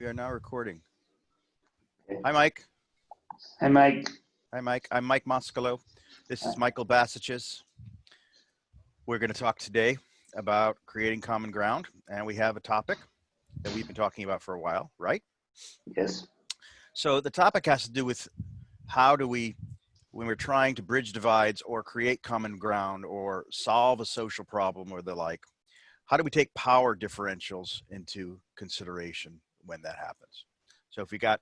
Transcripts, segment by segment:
We are now recording. Okay. Hi, Mike. Hi, Mike. Hi, Mike. I'm Mike Mascolo. This is Michael Basseches. We're going to talk today about creating common ground, and we have a topic that we've been talking about for a while, right? Yes. So the topic has to do with how do we, when we're trying to bridge divides or create common ground or solve a social problem or the like, how do we take power differentials into consideration when that happens? So if we got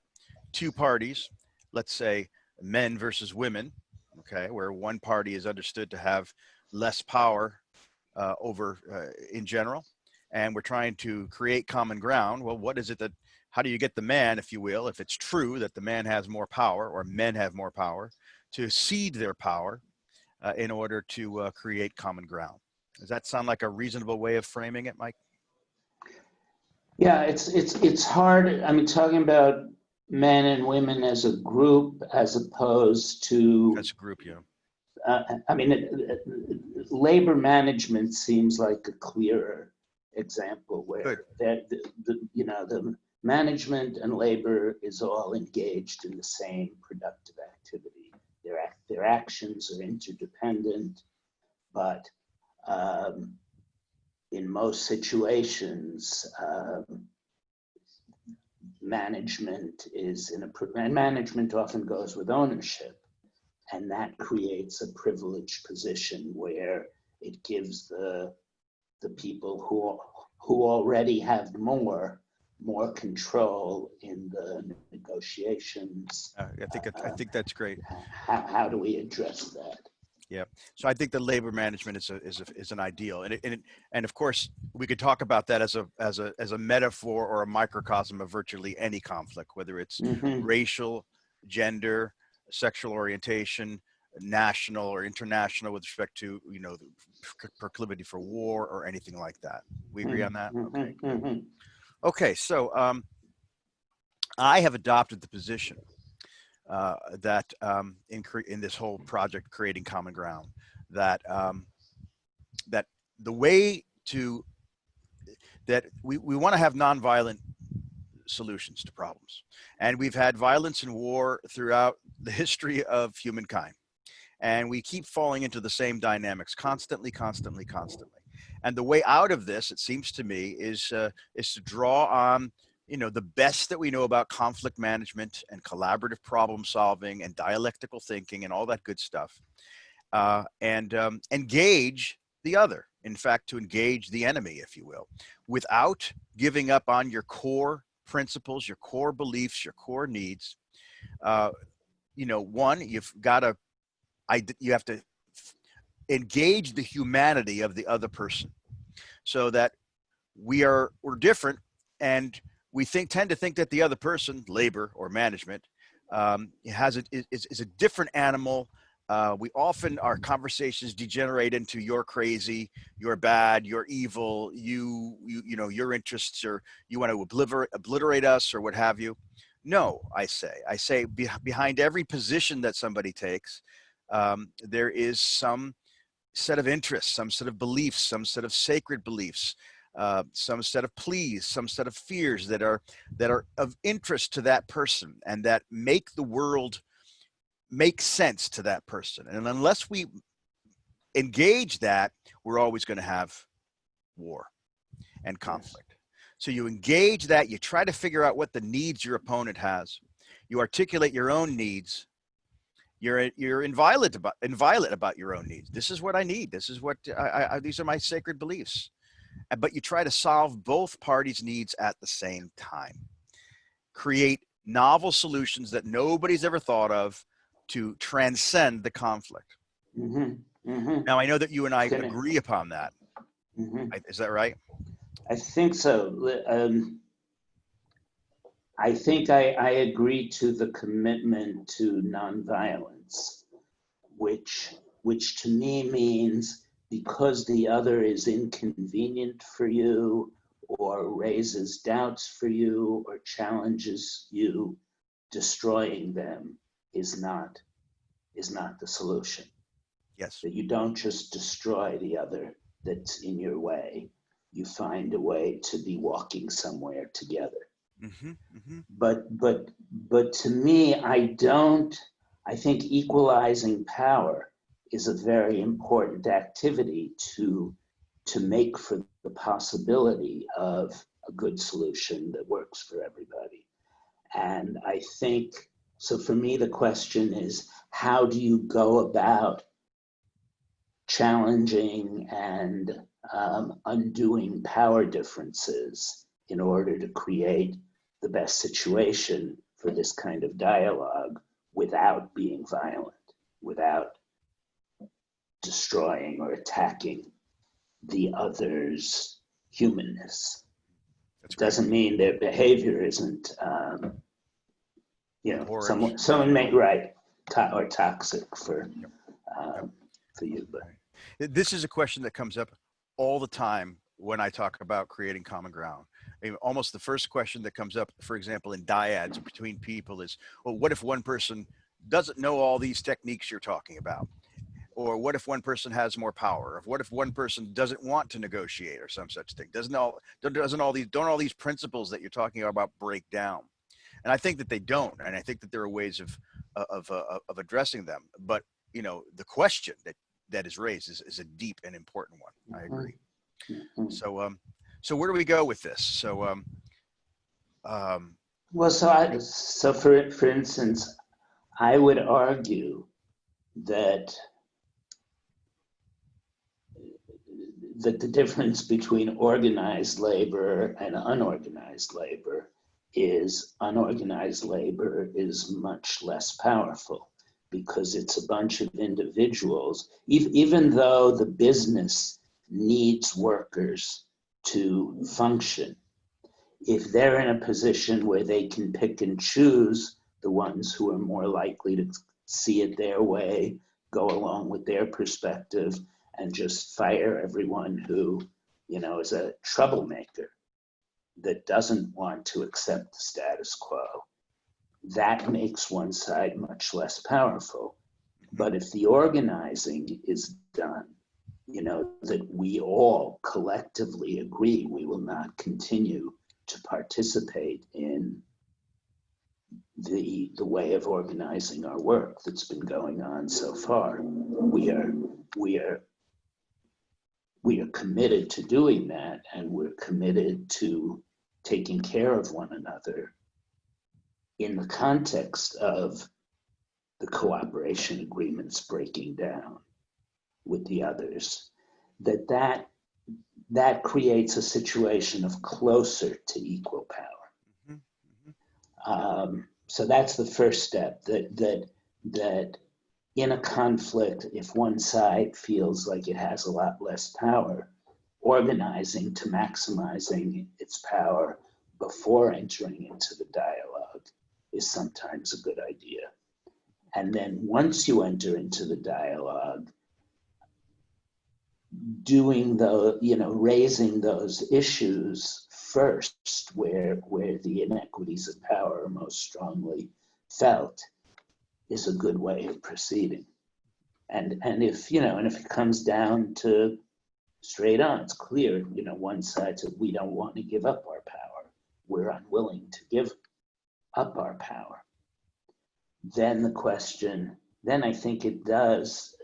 two parties, let's say men versus women, okay, where one party is understood to have less power in general, and we're trying to create common ground. Well, what is it that, how do you get the man, if you will, if it's true that the man has more power or men have more power, to cede their power in order to create common ground? Does that sound like a reasonable way of framing it, Mike? Yeah, it's hard. I mean, talking about men and women as a group, as opposed to. That's a group, yeah. I mean, labor management seems like a clearer example where the management and labor is all engaged in the same productive activity. Their actions are interdependent, but in most situations, management and management often goes with ownership, and that creates a privileged position where it gives the people who already have more control in the negotiations. I think that's great. How do we address that? Yeah. So I think the labor management is an ideal, and of course we could talk about that as a metaphor or a microcosm of virtually any conflict, whether it's Mm-hmm. racial, gender, sexual orientation, national or international, with respect to the proclivity for war or anything like that. We agree on that. Mm-hmm. Okay. Good. Mm-hmm. Okay. So I have adopted the position that in this whole project, creating common ground, that that the way to that we want to have nonviolent solutions to problems, and we've had violence and war throughout the history of humankind, and we keep falling into the same dynamics constantly, and the way out of this, it seems to me, is to draw on the best that we know about conflict management and collaborative problem solving and dialectical thinking and all that good stuff, and engage the other. In fact, to engage the enemy, if you will, without giving up on your core principles, your core beliefs, your core needs. One, you have to engage the humanity of the other person, so that we're different, and we tend to think that the other person, labor or management, is a different animal. We often, our conversations degenerate into you're crazy, you're bad, you're evil, your interests, or you want to obliterate us, or what have you. No, I say behind every position that somebody takes, there is some set of interests, some set of beliefs, some set of sacred beliefs, some set of pleas, some set of fears that are of interest to that person and that make the world make sense to that person. And unless we engage that, we're always going to have war and conflict. Yes. So you engage that, you try to figure out what the needs your opponent has, you articulate your own needs. You're inviolate about your own needs. This is what I need. This is what these are my sacred beliefs. But you try to solve both parties' needs at the same time. Create novel solutions that nobody's ever thought of to transcend the conflict. Mm-hmm. Mm-hmm. Now, I know that you and I agree upon that. Mm-hmm. Is that right? I think so. I think I agree to the commitment to nonviolence, which to me means because the other is inconvenient for you or raises doubts for you or challenges you, destroying them is not the solution. Yes. That you don't just destroy the other that's in your way. You find a way to be walking somewhere together. Mm-hmm. Mm-hmm. But to me, I think equalizing power is a very important activity to make for the possibility of a good solution that works for everybody. And I think, so for me, the question is, how do you go about challenging and undoing power differences in order to create the best situation for this kind of dialogue without being violent, without destroying or attacking the other's humanness? That's great. Doesn't mean their behavior isn't, Abhorrent. someone may right or toxic Yep. Yep. um, for you, but Right. This is a question that comes up all the time when I talk about creating common ground. I mean, almost the first question that comes up, for example, in dyads between people is, well, what if one person doesn't know all these techniques you're talking about? Or what if one person has more power? Or what if one person doesn't want to negotiate or some such thing? Don't all these principles that you're talking about break down? And I think that they don't, and I think that there are ways of addressing them. But the question that is raised is a deep and important one. I agree. So where do we go with this? well, so for instance, I would argue that the difference between organized labor and unorganized labor is unorganized labor is much less powerful because it's a bunch of individuals, even though the business needs workers to function. If they're in a position where they can pick and choose the ones who are more likely to see it their way, go along with their perspective, and just fire everyone who, is a troublemaker that doesn't want to accept the status quo, that makes one side much less powerful. But if the organizing is done, that we all collectively agree we will not continue to participate in the way of organizing our work that's been going on so far. We are committed to doing that, and we're committed to taking care of one another in the context of the cooperation agreements breaking down with the others. That creates a situation of closer to equal power. So that's the first step, that in a conflict, if one side feels like it has a lot less power, organizing to maximizing its power before entering into the dialogue is sometimes a good idea. And then once you enter into the dialogue, raising those issues first where the inequities of power are most strongly felt is a good way of proceeding. And if it comes down to straight on, it's clear, one side says we don't want to give up our power. We're unwilling to give up our power. Then I think it does,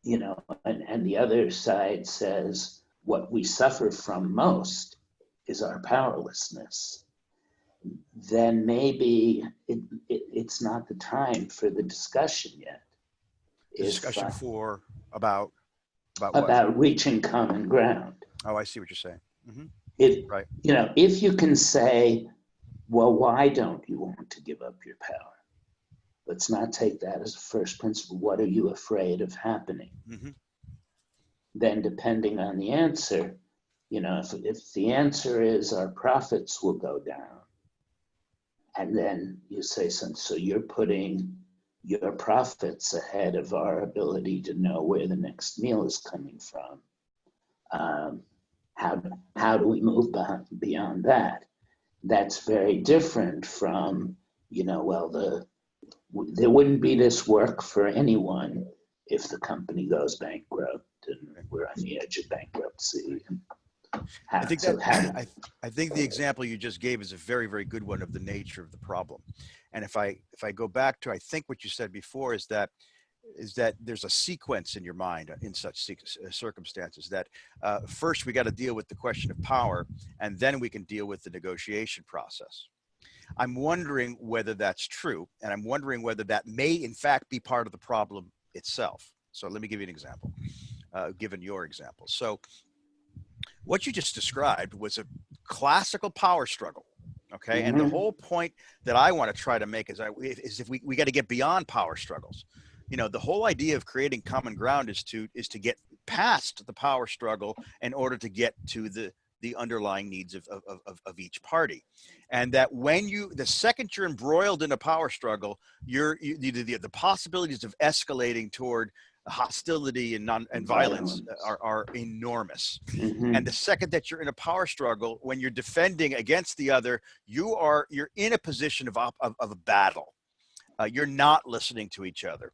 and the other side says what we suffer from most is our powerlessness. Then maybe it's not the time for the discussion yet. Discussion for about what? About reaching common ground. Oh, I see what you're saying. Mm-hmm. Right. If you can say, well, why don't you want to give up your power? Let's not take that as a first principle. What are you afraid of happening? Mm-hmm. Then depending on the answer, if the answer is our profits will go down, and then you say something, so you're putting your profits ahead of our ability to know where the next meal is coming from. How do we move beyond that? That's very different from, there wouldn't be this work for anyone if the company goes bankrupt and we're on the edge of bankruptcy. I think to that have. I think the example you just gave is a very, very good one of the nature of the problem. And if I go back to, I think what you said before is that there's a sequence in your mind in such circumstances that first we got to deal with the question of power, and then we can deal with the negotiation process. I'm wondering whether that's true, and I'm wondering whether that may in fact be part of the problem itself. So let me give you an example, given your example. So what you just described was a classical power struggle. Okay. And the Mhm. whole point that I want to try to make is if we got to get beyond power struggles. You know, the whole idea of creating common ground is to get past the power struggle in order to get to the underlying needs of each party. And that when the second you're embroiled in a power struggle, the possibilities of escalating toward hostility and violence Violence. are enormous. And the Mhm. second that you're in a power struggle, when you're defending against the other, you're in a position of a battle. You're not listening to each other.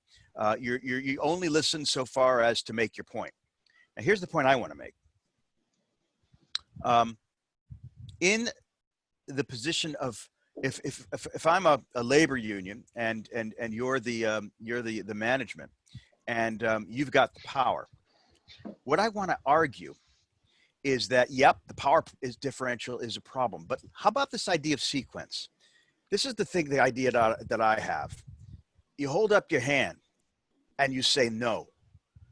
You only listen so far as to make your point. Now, here's the point I want to make. In the position of if I'm a labor union and you're the management and you've got the power, what I want to argue is that yep, the power is differential is a problem, but how about this idea of sequence? This is the idea that I have. You hold up your hand and you say no,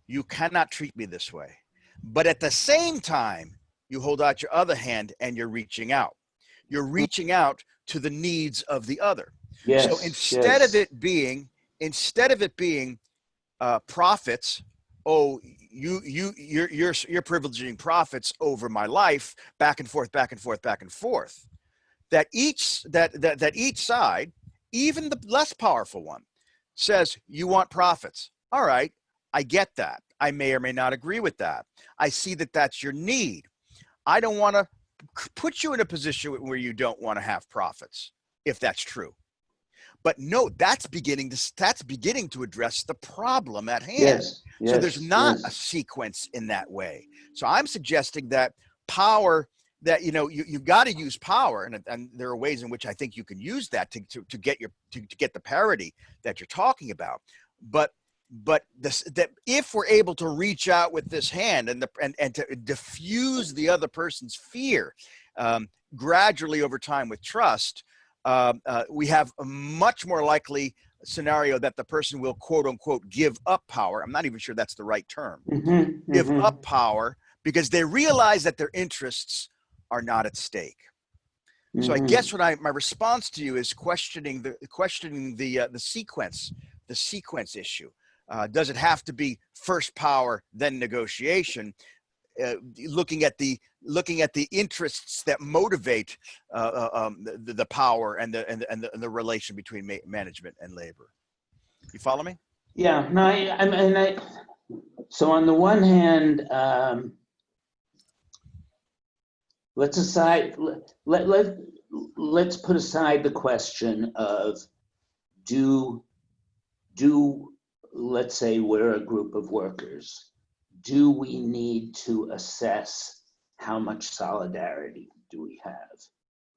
you cannot treat me this way, but at the same time you hold out your other hand and you're reaching out to the needs of the other. So Yes, yes. instead of it being profits, oh, you're privileging profits over my life, back and forth, back and forth, back and forth. That each side, even the less powerful one, says you want profits. All right, I get that. I may or may not agree with that. I see that that's your need. I don't want to put you in a position where you don't want to have profits, if that's true. But no, that's beginning to address the problem at hand. Yes, So there's yes, not a yes. sequence in that way. So I'm suggesting that power, that you've got to use power, and there are ways in which I think you can use that to get the parity that you're talking about. But that if we're able to reach out with this hand and to diffuse the other person's fear gradually over time with trust, we have a much more likely scenario that the person will quote unquote give up power. I'm not even sure that's the right term. Mhm, Give up mhm, power because they realize that their interests are not at stake. So I guess mhm. my response to you is questioning the sequence issue. Does it have to be first power then negotiation? Looking at the interests that motivate the power and the relation between management and labor. You follow me? Yeah, no, so on the one hand, let's aside, let's put aside the question of do, do, let's say we're a group of workers. Do we need to assess how much solidarity do we have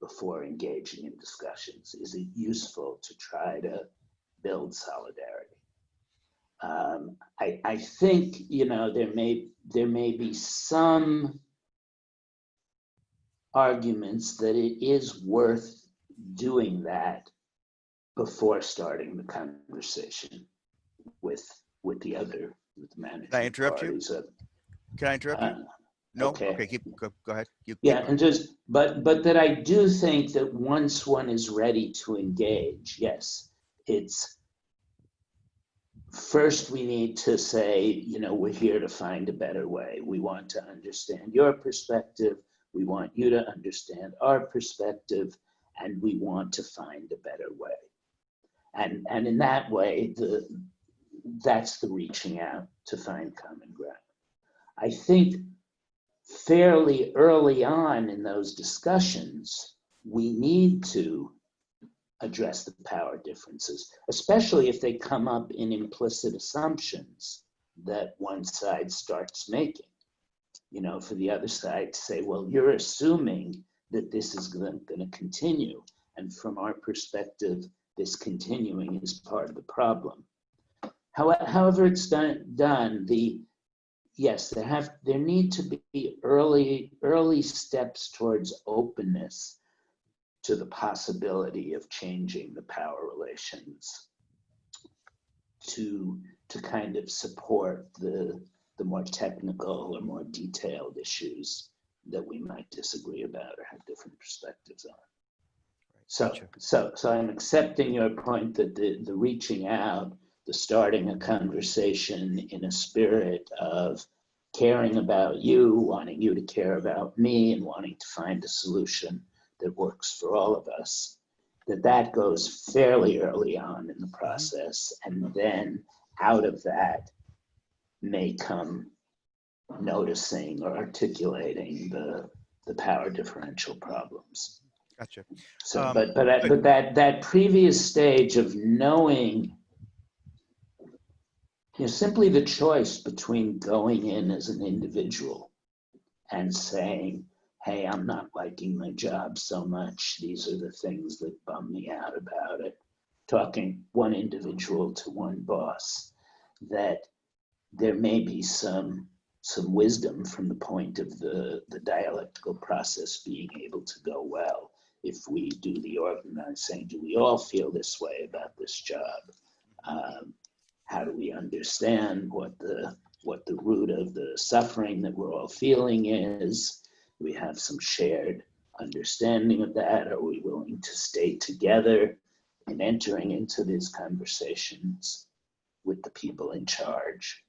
before engaging in discussions? Is it useful to try to build solidarity? I think, there may be some arguments that it is worth doing that before starting the conversation with with the Can I management interrupt you? parties. Can I interrupt you? Uh, No. okay, Okay. Go ahead. You keep yeah, going. and but that I do think that once one is ready to engage, yes, it's first we need to say, we're here to find a better way. We want to understand your perspective. We want you to understand our perspective, and we want to find a better way. And in that way, that's the reaching out to find common ground. I think fairly early on in those discussions, we need to address the power differences, especially if they come up in implicit assumptions that one side starts making. for the other side to say, well, you're assuming that this is going to continue. And from our perspective, this continuing is part of the problem. However it's done, yes, there need to be early steps towards openness to the possibility of changing the power relations to kind of support the more technical or more detailed issues that we might disagree about or have different perspectives on. Gotcha. So I'm accepting your point that the reaching out, the starting a conversation in a spirit of caring about you, wanting you to care about me, and wanting to find a solution that works for all of us, that goes fairly early on in the process. And then out of that may come noticing or articulating the power differential problems. Gotcha. So, but that previous stage of knowing, simply the choice between going in as an individual and saying, hey, I'm not liking my job so much. These are the things that bum me out about it. Talking one individual to one boss, that there may be some wisdom from the point of the dialectical process being able to go well if we do the organizing. Do we all feel this way about this job? How do we understand what the root of the suffering that we're all feeling is? Do we have some shared understanding of that? Are we willing to stay together in entering into these conversations with the people in charge?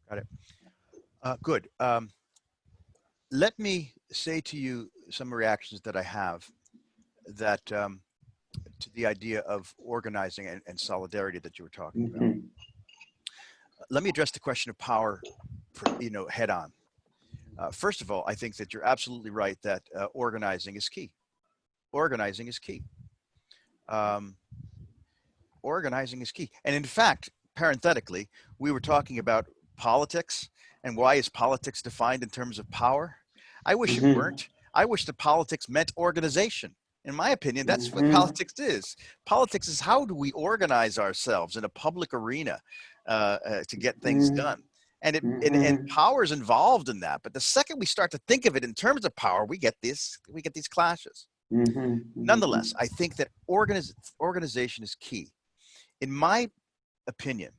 Got it. Good. Let me say to you some reactions that I have that to the idea of organizing and solidarity that you were talking about. Let me address the question of power, head on. First of all, I think that you're absolutely right that organizing is key. Organizing is key. Organizing is key. And in fact, parenthetically, we were talking about politics and why is politics defined in terms of power? I wish it weren't. I wish that politics meant organization. In my opinion, that's what politics is. Politics is how do we organize ourselves in a public arena to get things done. And power is involved in that. But the second we start to think of it in terms of power, we get these clashes. Nonetheless, I think that organization is key. In my opinion,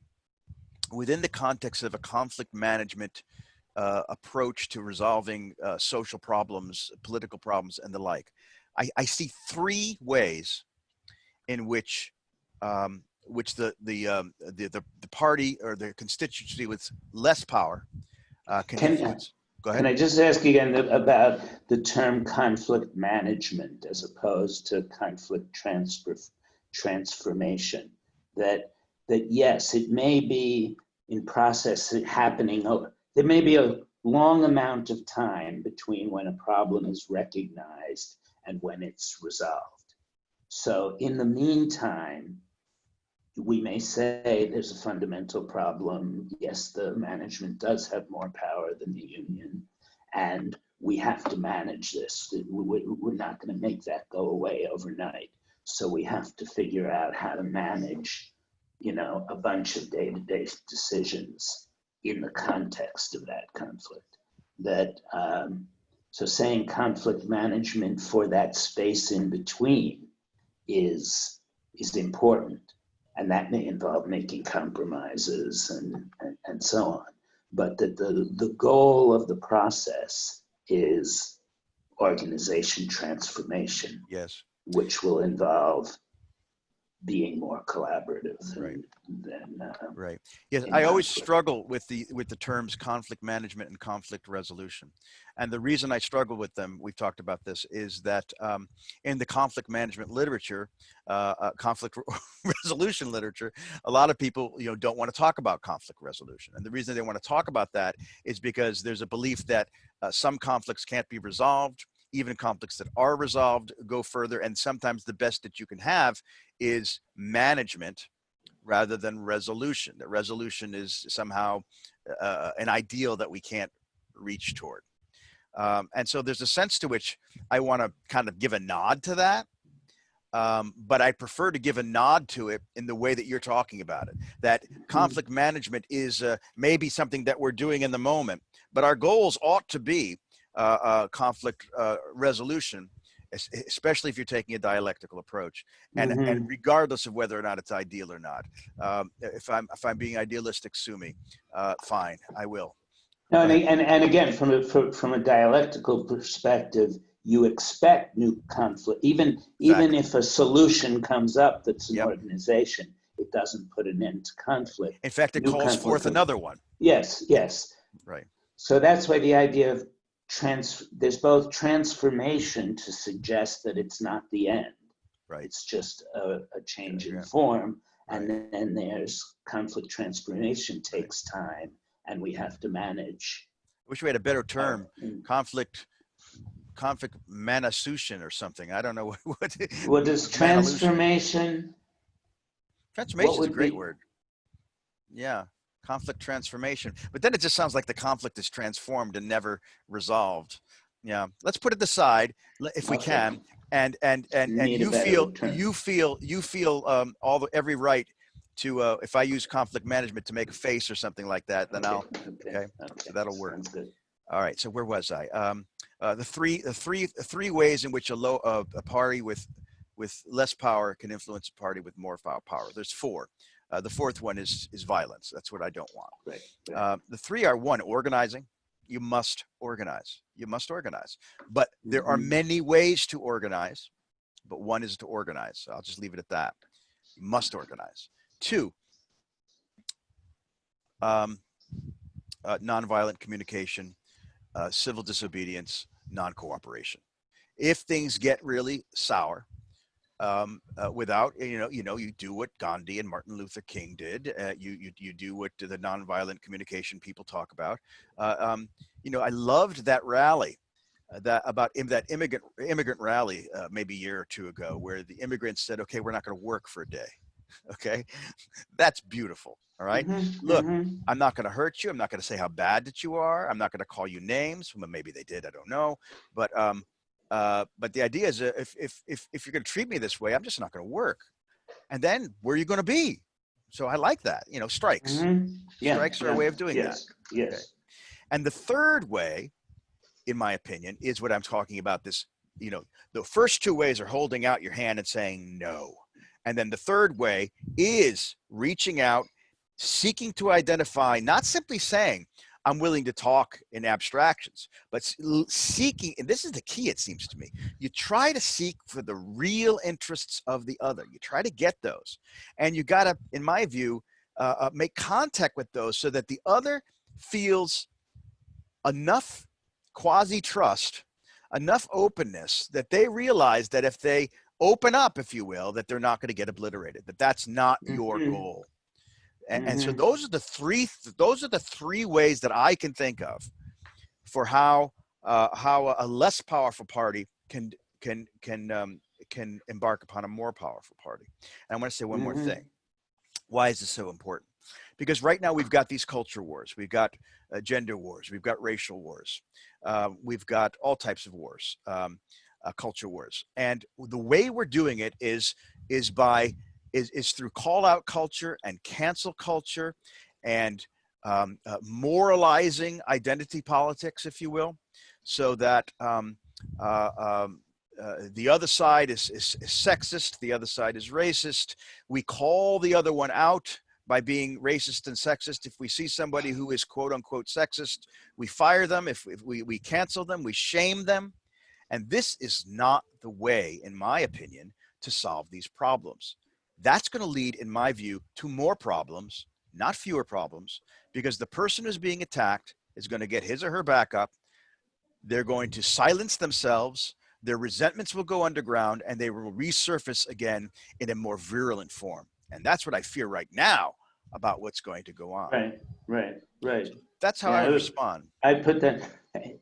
within the context of a conflict management approach to resolving social problems, political problems, and the like, I see three ways in which the party or the constituency with less power can influence. Go ahead. Can I just ask again about the term conflict management as opposed to conflict transformation? That yes, it may be in process happening. There may be a long amount of time between when a problem is recognized and when it's resolved. So in the meantime, we may say there's a fundamental problem. Yes, the management does have more power than the union, and we have to manage this. We're not going to make that go away overnight. So we have to figure out how to manage, a bunch of day-to-day decisions in the context of that conflict. So saying conflict management for that space in between is important. And that may involve making compromises and so on. But that the goal of the process is organization transformation. Yes. Which will involve being more collaborative than right. Yes, I always struggle with the terms conflict management and conflict resolution. And the reason I struggle with them, we've talked about this, is that in the conflict management literature, conflict resolution literature, a lot of people don't want to talk about conflict resolution. And the reason they want to talk about that is because there's a belief that some conflicts can't be resolved. Even conflicts that are resolved go further, and sometimes the best that you can have is management rather than resolution. That resolution is somehow an ideal that we can't reach toward. And so there's a sense to which I want to kind of give a nod to that. But I prefer to give a nod to it in the way that you're talking about it, that conflict management is maybe something that we're doing in the moment, but our goals ought to be conflict resolution, especially if you're taking a dialectical approach, and regardless of whether or not it's ideal or not. If I'm being idealistic, sue me. Fine, I will. No, and again, from a dialectical perspective, you expect new conflict, even if a solution comes up that's an organization, it doesn't put an end to conflict. In fact, it calls forth another one. Yes, yes. Right. So that's why the idea of there's both transformation to suggest that it's not the end. Right. It's just a change in form. And then there's conflict transformation takes time, and we have to manage. I wish we had a better term, conflict manasution or something. I don't know what is transformation? Transformation is a great word. Yeah, conflict transformation. But then it just sounds like the conflict is transformed and never resolved. Yeah, let's put it aside if we can. And you feel every right to if I use conflict management to make a face or something like that, then I'll so that'll work. Sounds good. All right. So where was I? The three ways in which a party with less power can influence a party with more power. There's four. The fourth one is violence. That's what I don't want. Right. The three are: one, organizing. You must organize. You must organize. But there are many ways to organize, but one is to organize. So I'll just leave it at that. You must organize. Two, nonviolent communication, civil disobedience, non-cooperation. If things get really sour, without you do what Gandhi and Martin Luther King did. You do what the nonviolent communication people talk about. I loved that rally, that immigrant rally maybe a year or two ago, where the immigrants said, "Okay, we're not going to work for a day." Okay, that's beautiful. All right. Look, I'm not going to hurt you. I'm not going to say how bad that you are. I'm not going to call you names. Well, maybe they did. I don't know. But the idea is if you're going to treat me this way, I'm just not going to work. And then where are you going to be? So I like that. Strikes. Strikes are a way of doing that. Yes. Okay. And the third way, in my opinion, is what I'm talking about. This, the first two ways are holding out your hand and saying no. And then the third way is reaching out, seeking to identify, not simply saying, I'm willing to talk in abstractions, but seeking, and this is the key, it seems to me, you try to seek for the real interests of the other. You try to get those. And you got to, in my view, make contact with those so that the other feels enough quasi-trust, enough openness that they realize that if they open up, if you will, that they're not going to get obliterated, that that's not your goal. And so those are the three ways that I can think of for how a less powerful party can embark upon a more powerful party. And I want to say one more thing. Why is this so important? Because right now we've got these culture wars, we've got gender wars, we've got racial wars, we've got all types of wars, culture wars, and the way we're doing it is through call out culture and cancel culture and moralizing identity politics, if you will, so that the other side is sexist, the other side is racist. We call the other one out by being racist and sexist. If we see somebody who is quote unquote sexist, we fire them. If we cancel them, we shame them. And this is not the way, in my opinion, to solve these problems. That's going to lead, in my view, to more problems, not fewer problems, because the person who's being attacked is going to get his or her back up. They're going to silence themselves. Their resentments will go underground, and they will resurface again in a more virulent form. And that's what I fear right now about what's going to go on. Right. So that's how I respond. I put that,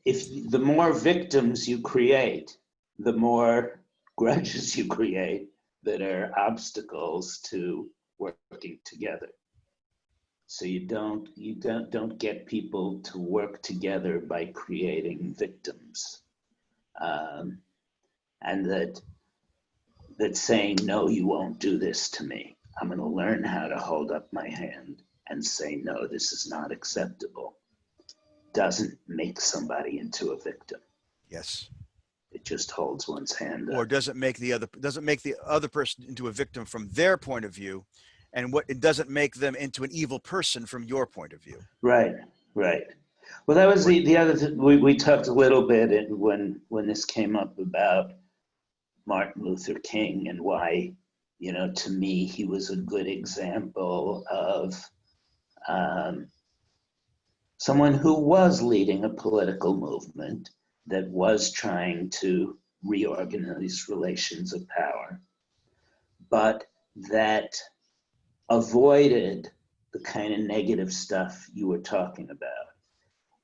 if the more victims you create, the more grudges you create that are obstacles to working together. So you don't get people to work together by creating victims, um, and that saying, no, you won't do this to me. I'm going to learn how to hold up my hand and say, no, this is not acceptable, doesn't make somebody into a victim. Yes. It just holds one's hand Or up. doesn't make the other person into a victim from their point of view, and what it doesn't make them into an evil person from your point of view. Right, right. Well, that was Or the other thing. We talked a little bit when this came up about Martin Luther King and why, to me, he was a good example of um, someone who was leading a political movement that was trying to reorganize relations of power, but that avoided the kind of negative stuff you were talking about.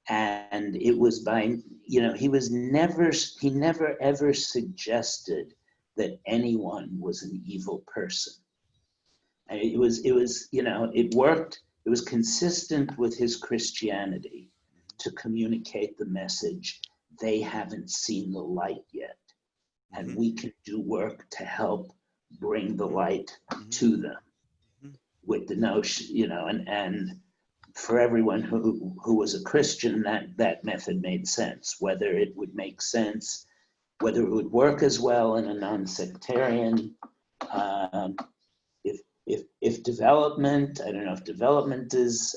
And it was by, he never ever suggested that anyone was an evil person. And it worked. It was consistent with his Christianity to communicate the message, they haven't seen the light yet, and we can do work to help bring the light to them with the notion, and for everyone who was a Christian, that method made sense. Whether it would make sense, whether it would work as well in a non-sectarian, if development, I don't know if development is,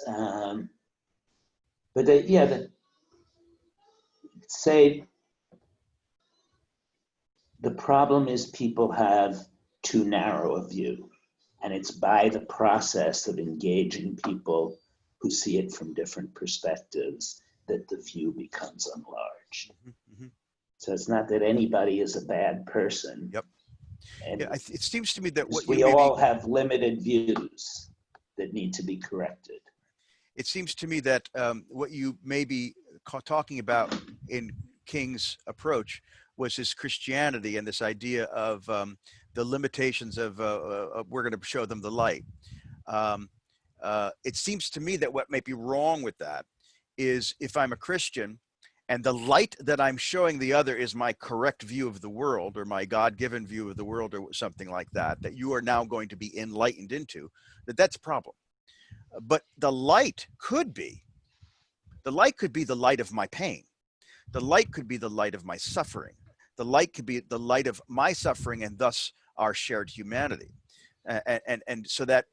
but say the problem is people have too narrow a view, and it's by the process of engaging people who see it from different perspectives that the view becomes enlarged. So it's not that anybody is a bad person. Yep. And Yeah, it seems to me that what you we may be, all have limited views that need to be corrected. it seems to me that what you may be talking about in King's approach was his Christianity and this idea of the limitations of we're going to show them the light. It seems to me that what may be wrong with that is if I'm a Christian and the light that I'm showing the other is my correct view of the world or my God-given view of the world or something like that, that you are now going to be enlightened into, that's a problem. But the light could be the light of my pain. The light could be the light of my suffering. The light could be the light of my suffering and thus our shared humanity. And so that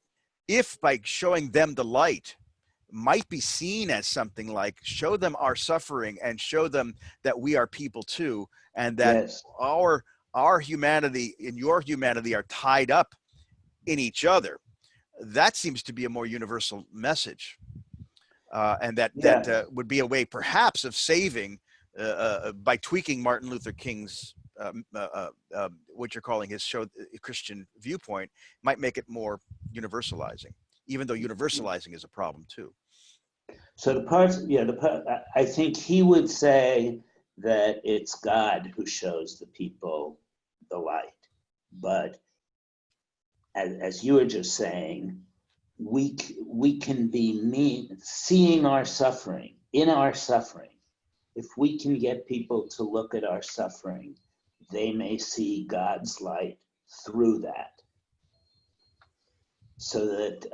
if by showing them the light might be seen as something like show them our suffering and show them that we are people too, and that Yes. our humanity and your humanity are tied up in each other, that seems to be a more universal message. And that would be a way perhaps of saving by tweaking Martin Luther King's what you're calling his Christian viewpoint, might make it more universalizing, even though universalizing is a problem too. So I think he would say that it's God who shows the people the light. But as you were just saying, we can be seeing our suffering, in our suffering. If we can get people to look at our suffering, they may see God's light through that. So that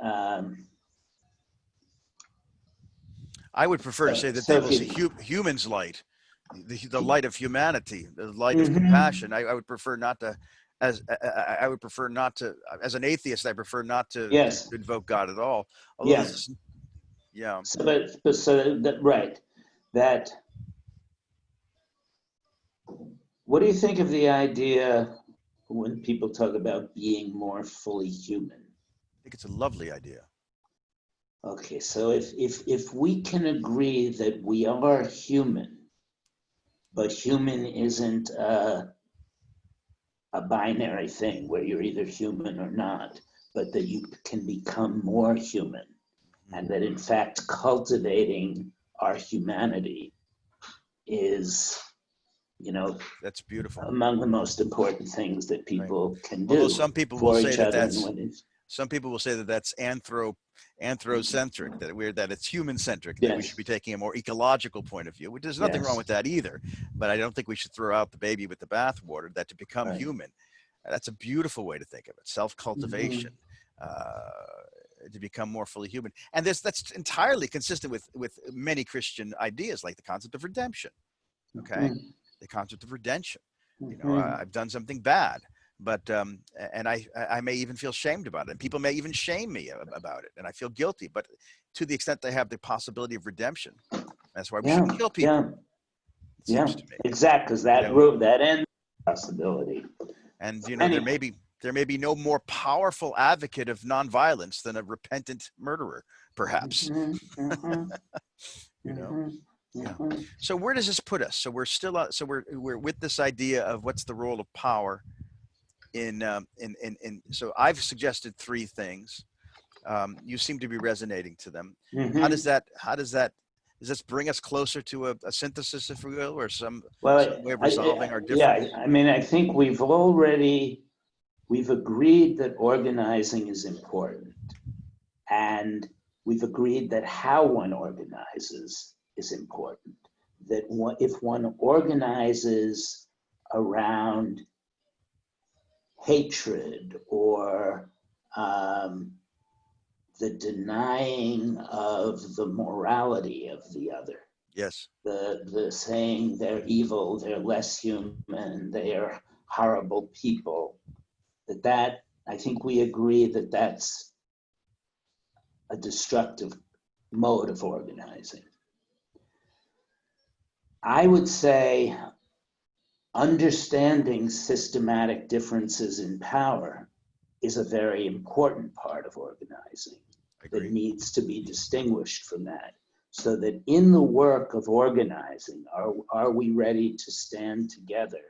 I would prefer to say that they will see humans' light, the light of humanity, the light of compassion. I would prefer not to, as an atheist, I prefer not to invoke God at all. Although yes. Yeah. So that right. That. What do you think of the idea when people talk about being more fully human? I think it's a lovely idea. Okay, so if we can agree that we are human, but human isn't a binary thing where you're either human or not, but that you can become more human, and that in fact cultivating our humanity is, that's beautiful, among the most important things that people can do. Although some people will say that Some people will say that that's anthrocentric, that it's human centric, that we should Yes. be taking a more ecological point of view, which there's nothing wrong Yes. with that either. But I don't think we should throw out the baby with the bathwater, that to become Right. human, that's a beautiful way to think of it. Self-cultivation, to become more fully human. And that's entirely consistent with many Christian ideas, like the concept of redemption. Okay. The concept of redemption. I've done something bad, but and I may even feel shamed about it, and people may even shame me about it, and I feel guilty. But to the extent they have the possibility of redemption, that's why we shouldn't kill people. It seems to me. Exactly, because that ends possibility. And there may be no more powerful advocate of nonviolence than a repentant murderer, perhaps. Yeah. So where does this put us? So we're still so we're with this idea of what's the role of power in so I've suggested three things. You seem to be resonating to them. How does this bring us closer to a synthesis, if we will, or some way of resolving our differences? I mean, I think we've agreed that organizing is important, and we've agreed that how one organizes is important. That if one organizes around hatred or the denying of the morality of the other, Yes. the saying they're evil, they're less human, they are horrible people, that I think we agree that that's a destructive mode of organizing. I would say understanding systematic differences in power is a very important part of organizing that needs to be distinguished from that. So that in the work of organizing, are we ready to stand together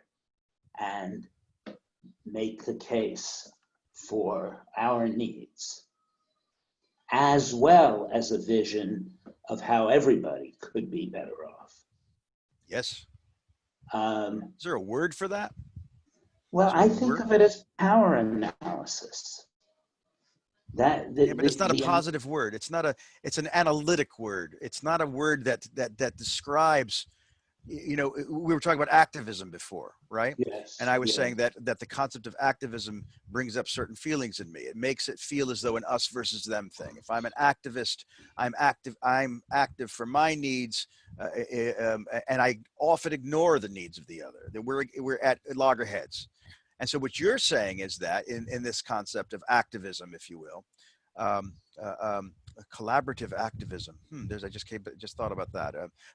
and make the case for our needs, as well as a vision of how everybody could be better off? Yes. Is there a word for that? Well, I think of it as power analysis. But it's not a positive word. It's an analytic word. It's not a word that describes, we were talking about activism before, right? Yes. And I was saying that the concept of activism brings up certain feelings in me. It makes it feel as though an us versus them thing. If I'm an activist, I'm active for my needs, and I often ignore the needs of the other. That we're at loggerheads. And so what you're saying is that in this concept of activism, if you will, collaborative activism. I just thought about that.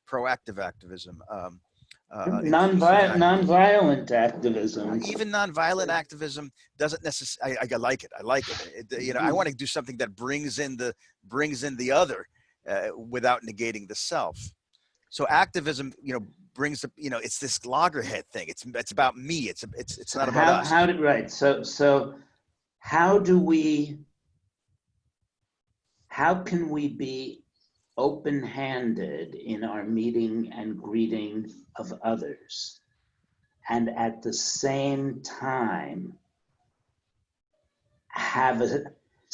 Proactive activism. Nonviolent activism. Even nonviolent activism doesn't necessarily. I like it. I like it. I want to do something that brings in the other without negating the self. So activism, brings up, it's this loggerhead thing. It's about me. It's not about us. So how can we be open-handed in our meeting and greeting of others, and at the same time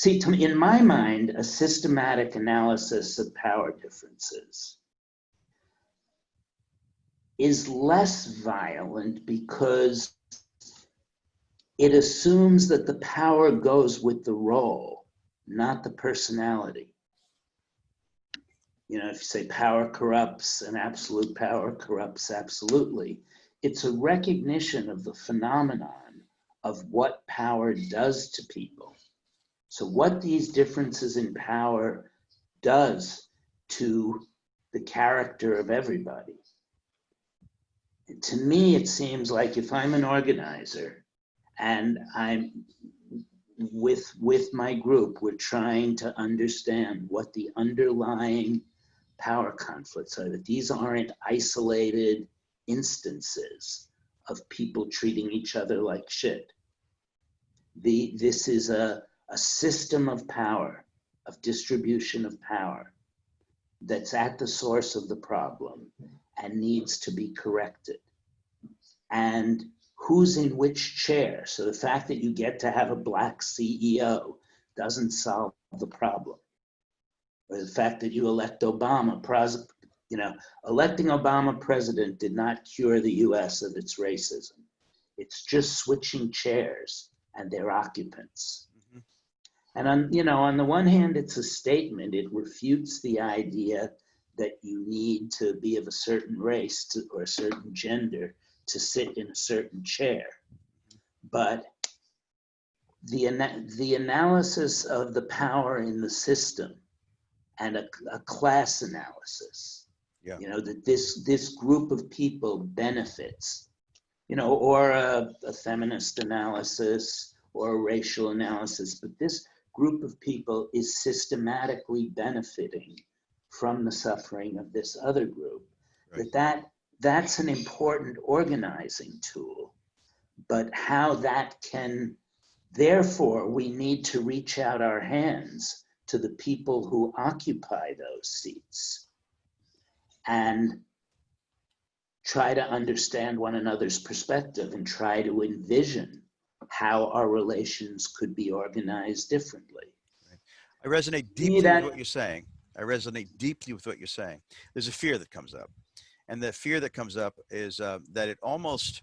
in my mind, a systematic analysis of power differences is less violent because it assumes that the power goes with the role, not the personality. If you say power corrupts and absolute power corrupts absolutely, it's a recognition of the phenomenon of what power does to people. So what these differences in power does to the character of everybody. To me, it seems like if I'm an organizer and I'm with my group, we're trying to understand what the underlying power conflicts are, that these aren't isolated instances of people treating each other like shit. This is a system of power, of distribution of power, that's at the source of the problem and needs to be corrected. And who's in which chair? So the fact that you get to have a black CEO doesn't solve the problem. Or the fact that you elect Obama, electing Obama president did not cure the US of its racism. It's just switching chairs and their occupants. Mhm. And on the one hand, it's a statement. It refutes the idea that you need to be of a certain race or a certain gender to sit in a certain chair. But the analysis of the power in the system and a class analysis, Yeah. that this group of people benefits, or a feminist analysis or a racial analysis, but this group of people is systematically benefiting from the suffering of this other group. Right. That's an important organizing tool, but how that can, therefore, we need to reach out our hands to the people who occupy those seats and try to understand one another's perspective and try to envision how our relations could be organized differently. Right. I resonate deeply with what you're saying. I resonate deeply with what you're saying. There's a fear that comes up, and the fear that comes up is that it almost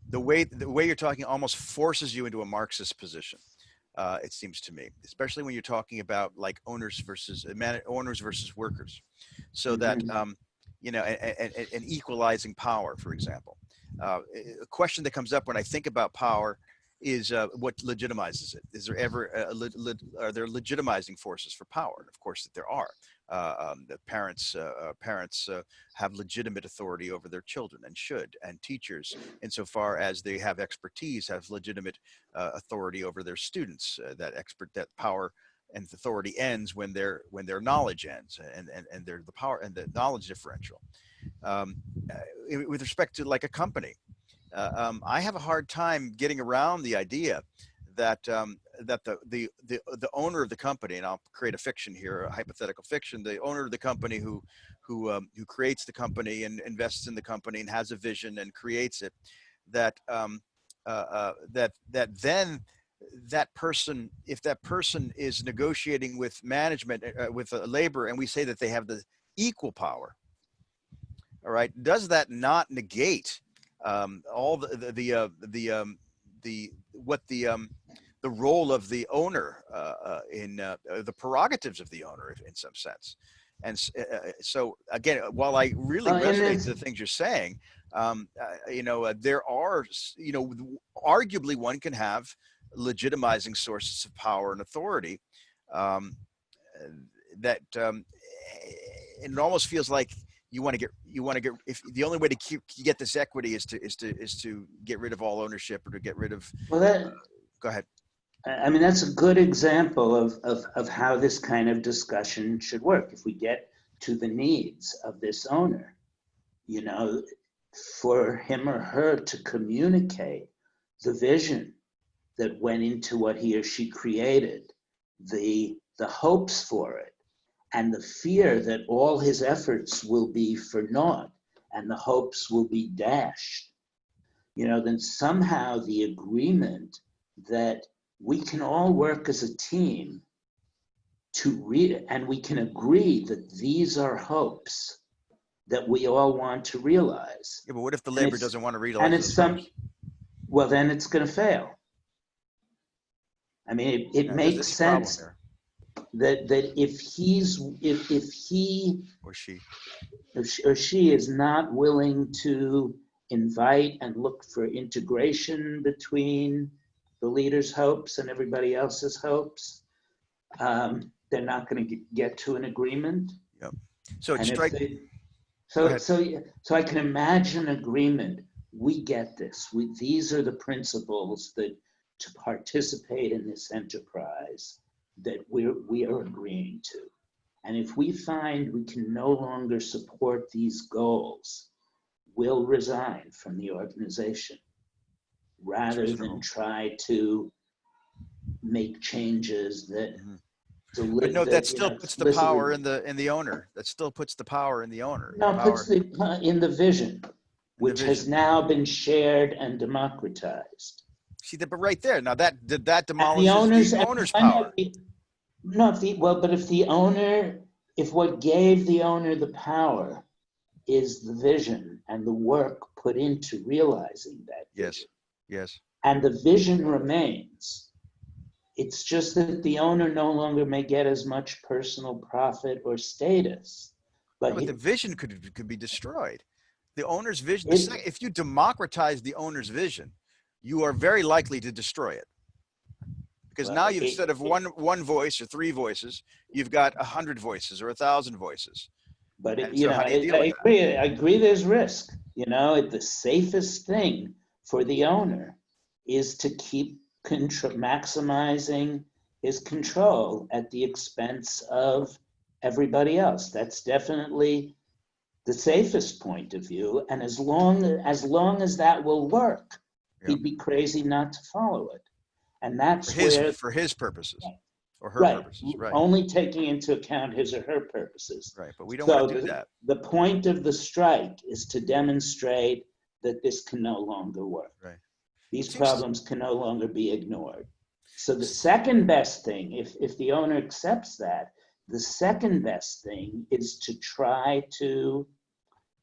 the way you're talking almost forces you into a Marxist position. It seems to me, especially when you're talking about like owners versus workers, so that and equalizing power, for example. A question that comes up when I think about power is what legitimizes it. Is there ever are there legitimizing forces for power? And of course, that there are. The parents have legitimate authority over their children and should, and teachers, insofar as they have expertise, have legitimate authority over their students. That power and authority ends when their knowledge ends, and they're the power and the knowledge differential. With respect to like a company, I have a hard time getting around the idea that that the owner of the company, and I'll create a fiction here, a hypothetical fiction, the owner of the company who creates the company and invests in the company and has a vision and creates it, that then that person, if that person is negotiating with management, with labor, and we say that they have the equal power, all right, does that not negate all the role of the owner in the prerogatives of the owner in some sense? And so again, while I really resonate to the things you're saying, there are, arguably one can have legitimizing sources of power and authority that and it almost feels like you want to get if the only way to get this equity is to get rid of all ownership or to get rid of go ahead. I mean, that's a good example of how this kind of discussion should work. If we get to the needs of this owner, for him or her to communicate the vision that went into what he or she created, the hopes for it, and the fear that all his efforts will be for naught and the hopes will be dashed, then somehow the agreement that we can all work as a team and we can agree that these are hopes that we all want to realize. Yeah, but what if the labor doesn't want to realize those hopes? Well, then it's going to fail. I mean, it makes sense that if he or she is not willing to invite and look for integration between the leader's hopes and everybody else's hopes, they're not going to get to an agreement. Yep. So so I can imagine agreement. We get this. These are the principles that to participate in this enterprise that we are agreeing to. And if we find we can no longer support these goals, we'll resign from the organization rather than try to make changes that But no, that still puts the power in the owner. That still puts the power in the owner. No, it puts in the vision, which has now been shared and democratized. See that, but right there, now that And the demolishes owners, the and owner's when power. no, but if the owner, if what gave the owner the power is the vision and the work put into realizing that Yes, vision, yes. and the vision remains, it's just that the owner no longer may get as much personal profit or status, Yeah, but but the vision could be destroyed. The owner's vision. it, If you democratize the owner's vision, you are very likely to destroy it, because well, now you, instead of one voice or three voices, you've got 100 voices or 1,000 voices. but And so, how do you deal with I that? agree. I agree. There's risk. The safest thing for the owner is to keep maximizing his control at the expense of everybody else. That's definitely the safest point of view. And as long as that will work, Yeah, he'd be crazy not to follow it. And that's where, for his purposes or her right, purposes. Right, only taking into account his or her purposes. right. But we don't want So to do that. the point of the strike is to demonstrate that this can no longer work. Right. These It seems. problems can no longer be ignored. So the second best thing, if the owner accepts that, the second best thing is to try to,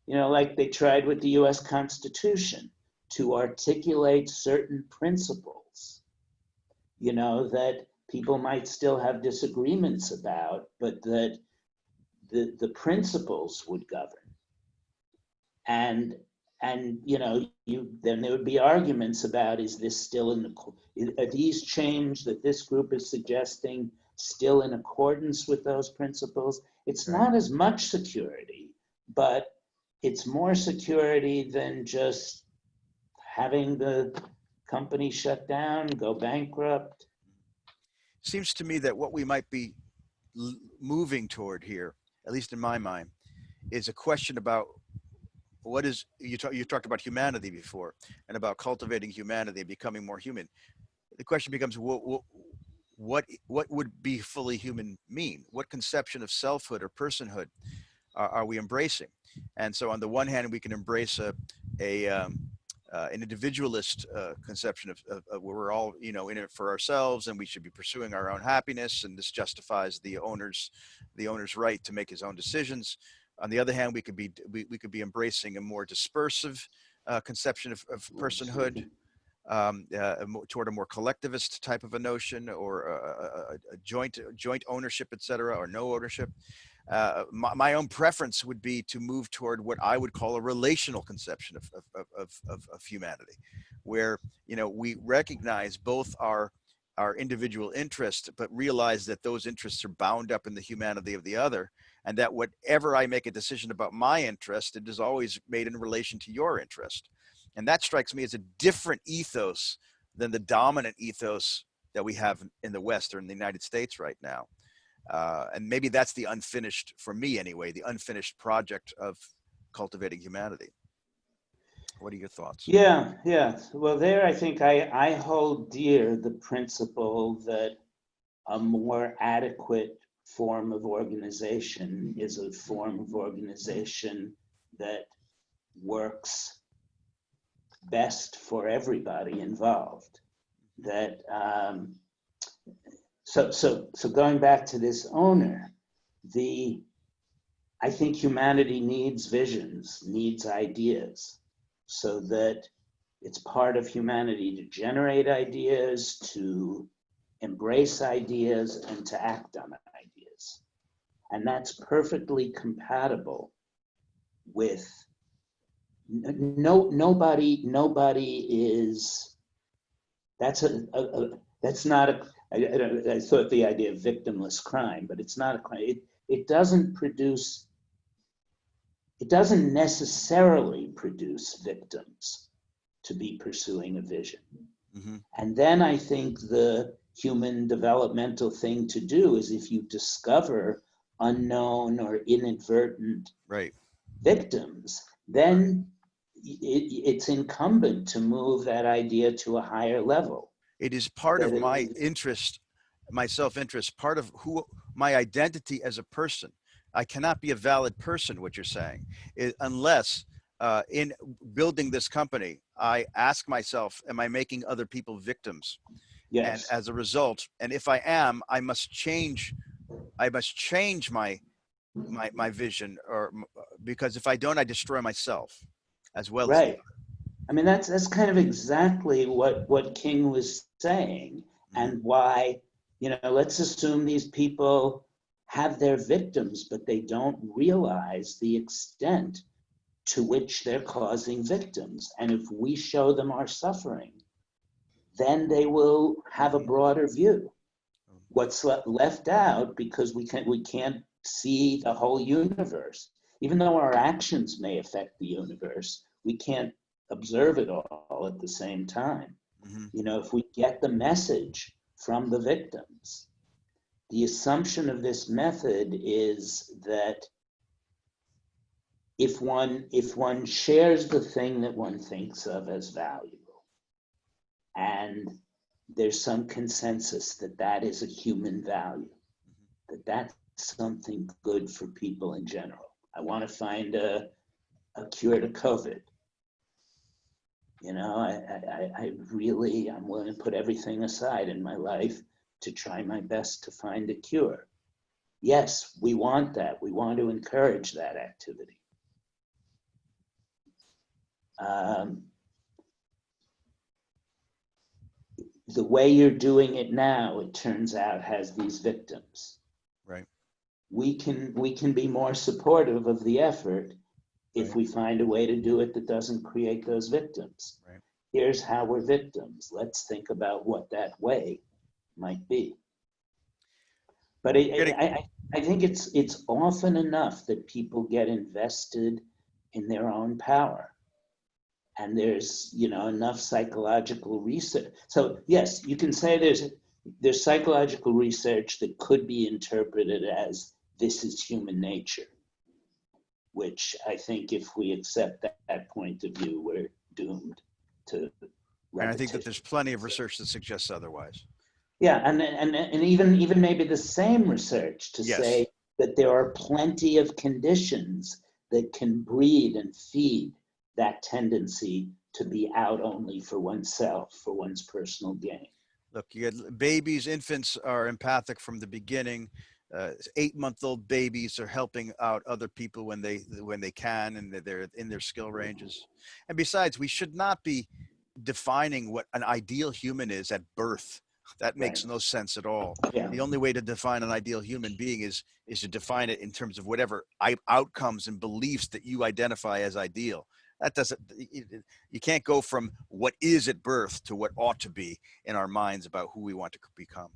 like they tried with the US Constitution, to articulate certain principles, that people might still have disagreements about, but that the principles would govern. And then there would be arguments about, is this still are these change that this group is suggesting still in accordance with those principles? It's Right. not as much security, but it's more security than just having the company shut down, go bankrupt. Seems to me that what we might be moving toward here, at least in my mind, is a question about what is you talked about humanity before, and about cultivating humanity and becoming more human. The question becomes, what would be fully human mean? What conception of selfhood or personhood are we embracing? And so, on the one hand, we can embrace an individualist conception of where we're all, in it for ourselves, and we should be pursuing our own happiness, and this justifies the owner's right to make his own decisions. On the other hand, we could be embracing a more dispersive conception of personhood, toward a more collectivist type of a notion, or a joint ownership, etc., or no ownership. My own preference would be to move toward what I would call a relational conception of humanity, where we recognize both our individual interests, but realize that those interests are bound up in the humanity of the other, and that whatever I make a decision about my interest, it is always made in relation to your interest. And that strikes me as a different ethos than the dominant ethos that we have in the West or in the United States right now. And maybe that's the unfinished, for me anyway, the unfinished project of cultivating humanity. What are your thoughts? Yeah, yeah. Well, there I think I hold dear the principle that a more adequate form of organization is a form of organization that works best for everybody involved. That so going back to this owner, I think humanity needs visions, needs ideas, so that it's part of humanity to generate ideas, to embrace ideas, and to act on ideas. And that's perfectly compatible with nobody is, that's not a, I thought the idea of victimless crime, but it's not a crime. It doesn't necessarily produce victims to be pursuing a vision. Mm-hmm. And then I think the human developmental thing to do is, if you discover unknown or inadvertent Right. victims, then it's incumbent to move that idea to a higher level. It is part of That my interest, my self-interest, part of who my identity as a person. I cannot be a valid person, what you're saying, unless in building this company, I ask myself, am I making other people victims? And Yes. as a result, and if I am, I must change my vision, because if I don't, I destroy myself as well as the Right. I mean, that's kind of exactly what King was saying, other. and why, let's assume these people have their victims, but they don't realize the extent to which they're causing victims. And if we show them our suffering, then they will have a broader view. What's left out, because we can't see the whole universe, even though our actions may affect the universe, we can't observe it all at the same time. Mm-hmm. If we get the message from the victims, the assumption of this method is that if one shares the thing that one thinks of as valuable, and there's some consensus that that is a human value, that that's something good for people in general. I want to find a cure to COVID. I'm willing to put everything aside in my life to try my best to find a cure. Yes, we want that. We want to encourage that activity. The way you're doing it now, it turns out, has these victims. Right. We can be more supportive of the effort if Right. we find a way to do it that doesn't create those victims. Right. Here's how we're victims. Let's think about what that way might be. But I think it's often enough that people get invested in their own power. And there's enough psychological research. So yes, you can say there's psychological research that could be interpreted as this is human nature, which I think if we accept that point of view, we're doomed to And I think that repetition. there's plenty of research that suggests otherwise. Yeah, and even maybe the same research to Yes. say that there are plenty of conditions that can breed and feed that tendency to be out only for oneself, for one's personal gain. Look, you get babies, infants are empathic from the beginning. 8-month-old babies are helping out other people when they can, and they're in their skill ranges. And besides, we should not be defining what an ideal human is at birth. That makes Right. no sense at all. Yeah. The only way to define an ideal human being is to define it in terms of whatever outcomes and beliefs that you identify as ideal. That doesn't, you can't go from what is at birth to what ought to be in our minds about who we want to become.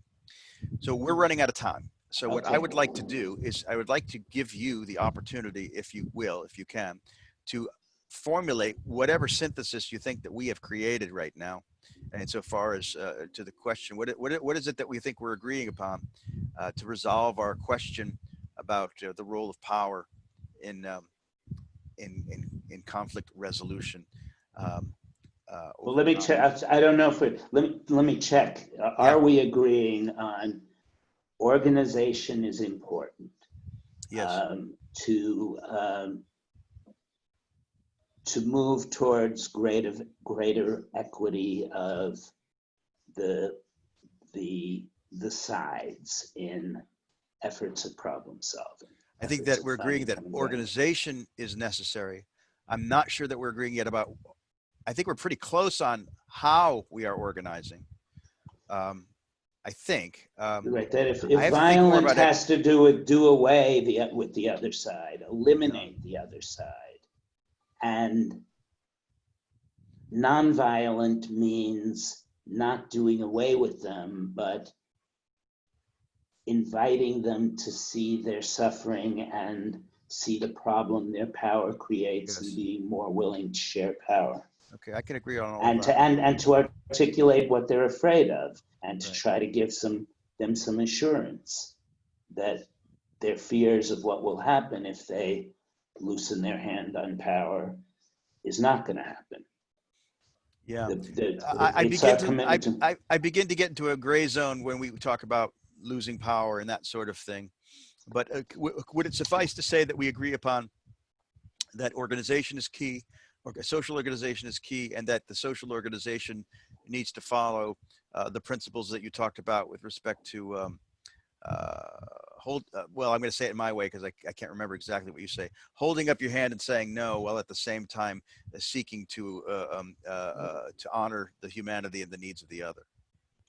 So we're running out of time. So what I Okay. would like to do is I would like to give you the opportunity, if you will, if you can, to formulate whatever synthesis you think that we have created right now. And so far as to the question, what is it that we think we're agreeing upon to resolve our question about the role of power in in conflict resolution? Well, let me check. I don't know if let me check. Yeah. Are we agreeing on organization is important Yes. to move towards greater equity of the sides in efforts at problem solving, I think efforts that at we're agreeing finding that common ground. organization is necessary. I'm not sure that we're agreeing yet about. I think we're pretty close on how we are organizing. I think. Right, that I if have to think more violence about it. has to do away with the other side, eliminate the other side, and nonviolent means not doing away with them, but inviting them to see their suffering and see the problem their power creates, and Yes. being more willing to share power, Okay, I can agree on all of and that. to articulate what they're afraid of, and to Right. try to give them some assurance that their fears of what will happen if they loosen their hand on power is not going to happen. Yeah. I It's begin our to commitment to. I begin to get into a gray zone when we talk about losing power and that sort of thing. But would it suffice to say that we agree upon that organization is key? Okay, social organization is key, and that the social organization needs to follow the principles that you talked about with respect to well, I'm going to say it my way because I can't remember exactly what you say. Holding up your hand and saying no, while at the same time seeking to honor the humanity and the needs of the other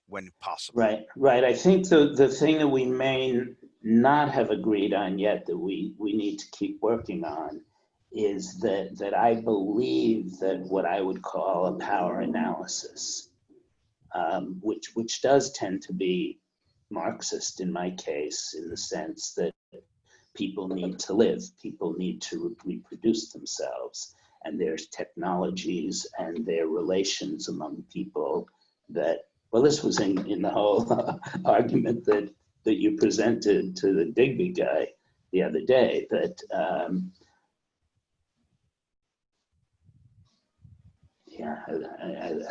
when possible. Right, right. I think the thing that we may not have agreed on yet that we need to keep working on is that I believe that what I would call a power analysis, which does tend to be Marxist in my case, in the sense that people need to live, people need to reproduce themselves, and there's technologies and their relations among people that, well, this was in the whole argument that you presented to the Digby guy the other day, that yeah,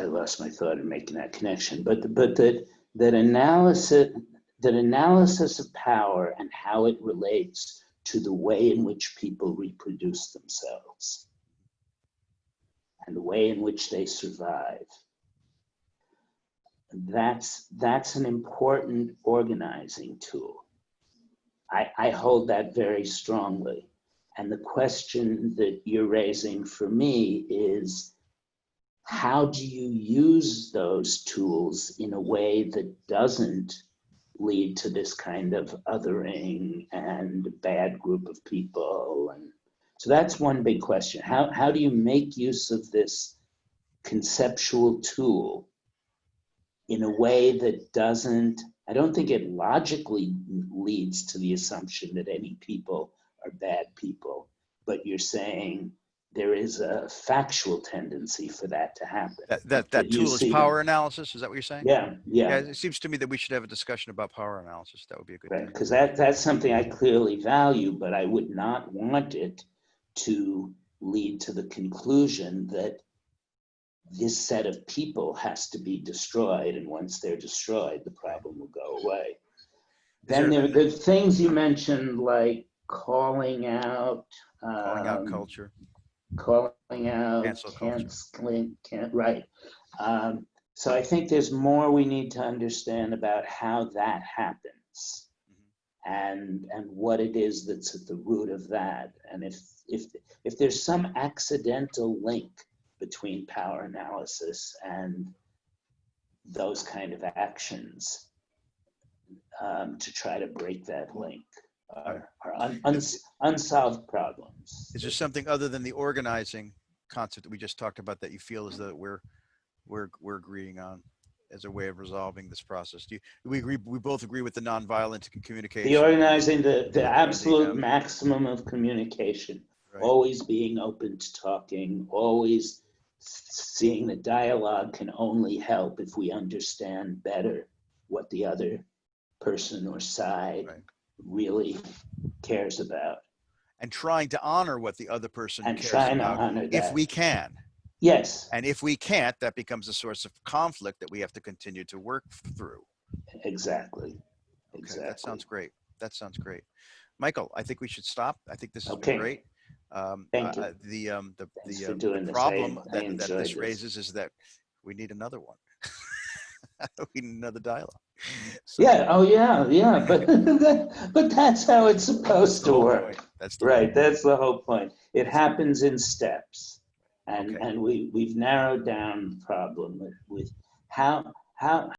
I lost my thought in making that connection, but that analysis of power and how it relates to the way in which people reproduce themselves and the way in which they survive. That's an important organizing tool. I hold that very strongly. And the question that you're raising for me is, how do you use those tools in a way that doesn't lead to this kind of othering and bad group of people? And so that's one big question. How do you make use of this conceptual tool in a way that doesn't, I don't think it logically leads to the assumption that any people are bad people, but you're saying there is a factual tendency for that to happen. That tool is power analysis. Is that what you're saying? Yeah, yeah. Yeah, it seems to me that we should have a discussion about power analysis. That would be a good Right, thing. because that's something I clearly value, but I would not want it to lead to the conclusion that this set of people has to be destroyed, and once they're destroyed, the problem will go away. Then there are the things you mentioned, like calling out culture, calling out, cancel culture. Right. So I think there's more we need to understand about how that happens, and what it is that's at the root of that, and if there's some accidental link between power analysis and those kind of actions, to try to break that link are unsolved problems. Is there something other than the organizing concept that we just talked about that you feel as though we're agreeing on as a way of resolving this process? We both agree with the nonviolent communication? The organizing, the absolute maximum of communication, right. Always being open to talking, always seeing that dialogue can only help if we understand better what the other person or side really cares about. And trying to honor what the other person and cares trying about, to honor that. if we can. Yes. And if we can't, that becomes a source of conflict that we have to continue to work through. Exactly. Okay, exactly. That sounds great. That sounds great. Michael, I think we should stop. I think this has been great. Thank you. The problem that this raises is that we need another one. We need another dialogue. So, yeah. Oh, yeah. But that's how it's supposed to work. That's right. That's the whole point. It happens in steps, and we've narrowed down the problem with how